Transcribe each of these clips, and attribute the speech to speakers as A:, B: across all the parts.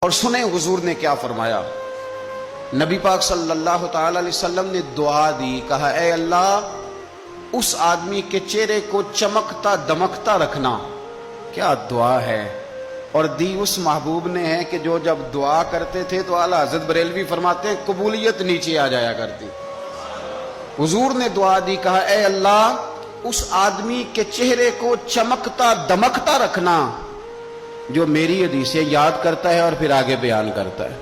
A: اور سنیں حضور نے کیا فرمایا۔ نبی پاک صلی اللہ تعالی علیہ وسلم نے دعا دی، کہا اے اللہ اس آدمی کے چہرے کو چمکتا دمکتا رکھنا۔ کیا دعا ہے، اور دی اس محبوب نے ہے کہ جو جب دعا کرتے تھے تو اعلیٰ حضرت بریلوی فرماتے ہیں قبولیت نیچے آ جایا کرتی۔ حضور نے دعا دی، کہا اے اللہ اس آدمی کے چہرے کو چمکتا دمکتا رکھنا جو میری حدیثیں یاد کرتا ہے اور پھر آگے بیان کرتا ہے۔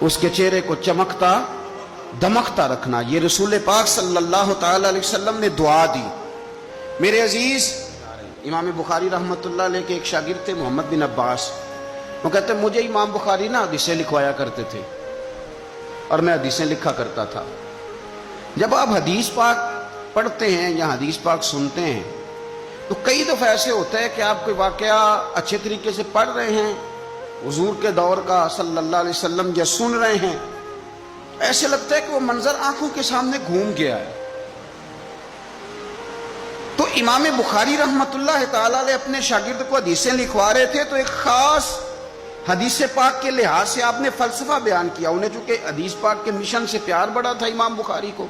A: اس کے چہرے کو چمکتا دمکتا رکھنا، یہ رسول پاک صلی اللہ تعالی علیہ وسلم نے دعا دی۔ میرے عزیز، امام بخاری رحمۃ اللہ علیہ کے ایک شاگرد تھے محمد بن عباس، وہ کہتے ہیں مجھے امام بخاری نا حدیثیں لکھوایا کرتے تھے اور میں حدیثیں لکھا کرتا تھا۔ جب آپ حدیث پاک پڑھتے ہیں یا حدیث پاک سنتے ہیں تو کئی دفعہ ایسے ہوتا ہے کہ آپ کوئی واقعہ اچھے طریقے سے پڑھ رہے ہیں حضور کے دور کا صلی اللہ علیہ وسلم، یا سن رہے ہیں، ایسے لگتا ہے کہ وہ منظر آنکھوں کے سامنے گھوم گیا ہے۔ تو امام بخاری رحمۃ اللہ تعالی علیہ اپنے شاگرد کو حدیثیں لکھوا رہے تھے تو ایک خاص حدیث پاک کے لحاظ سے آپ نے فلسفہ بیان کیا۔ انہیں چونکہ حدیث پاک کے مشن سے پیار بڑا تھا امام بخاری کو،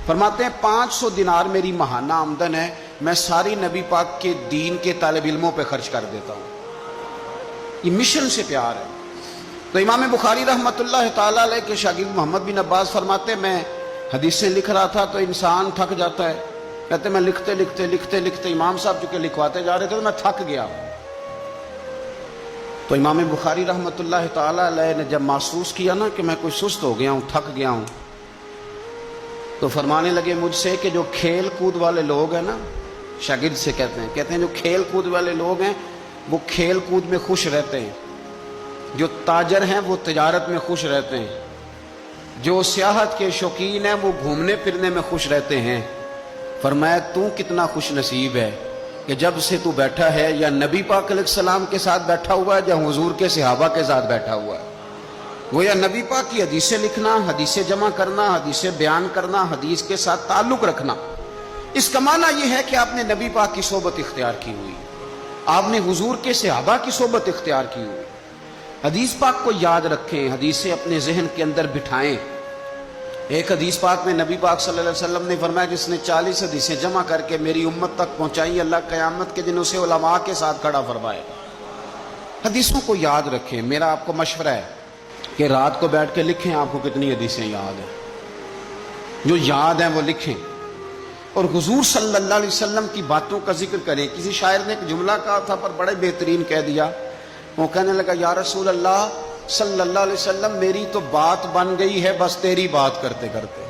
A: فرماتے ہیں 500 دینار میری ماہانہ آمدن ہے، میں ساری نبی پاک کے دین کے طالب علموں پہ خرچ کر دیتا ہوں۔ یہ مشن سے پیار ہے۔ تو امام بخاری رحمۃ اللہ تعالی علیہ کے شاگرد محمد بن عباس فرماتے ہیں میں حدیثیں لکھ رہا تھا تو انسان تھک جاتا ہے، کہتے میں لکھتے لکھتے امام صاحب چونکہ لکھواتے جا رہے تھے تو میں تھک گیا۔ تو امام بخاری رحمۃ اللہ تعالی علیہ نے جب محسوس کیا نا کہ میں کوئی سست ہو گیا ہوں، تھک گیا ہوں، تو فرمانے لگے مجھ سے کہ جو کھیل کود والے لوگ ہیں نا، شاگرد سے کہتے ہیں جو کھیل کود والے لوگ ہیں وہ کھیل کود میں خوش رہتے ہیں، جو تاجر ہیں وہ تجارت میں خوش رہتے ہیں، جو سیاحت کے شوقین ہیں وہ گھومنے پھرنے میں خوش رہتے ہیں۔ فرمایا تو کتنا خوش نصیب ہے کہ جب سے تو بیٹھا ہے یا نبی پاک علیہ السلام کے ساتھ بیٹھا ہوا ہے یا حضور کے صحابہ کے ساتھ بیٹھا ہوا ہے۔ وہ یا نبی پاک کی حدیثیں لکھنا، حدیثیں جمع کرنا، حدیثیں بیان کرنا، حدیث کے ساتھ تعلق رکھنا، اس کا معنی یہ ہے کہ آپ نے نبی پاک کی صحبت اختیار کی ہوئی، آپ نے حضور کے صحابہ کی صحبت اختیار کی ہوئی۔ حدیث پاک کو یاد رکھیں، حدیثیں اپنے ذہن کے اندر بٹھائیں۔ ایک حدیث پاک میں نبی پاک صلی اللہ علیہ وسلم نے فرمایا جس نے 40 حدیثیں جمع کر کے میری امت تک پہنچائی، اللہ قیامت کے دن اسے علماء کے ساتھ کھڑا فرمائے گا۔ حدیثوں کو یاد رکھیں۔ میرا آپ کو مشورہ ہے کہ رات کو بیٹھ کے لکھیں آپ کو کتنی حدیثیں یاد ہیں، جو یاد ہیں وہ لکھیں، اور حضور صلی اللہ علیہ وسلم کی باتوں کا ذکر کریں۔ کسی شاعر نے ایک جملہ کہا تھا پر بڑے بہترین کہہ دیا، وہ کہنے لگا یا رسول اللہ صلی اللہ علیہ وسلم میری تو بات بن گئی ہے بس تیری بات کرتے کرتے۔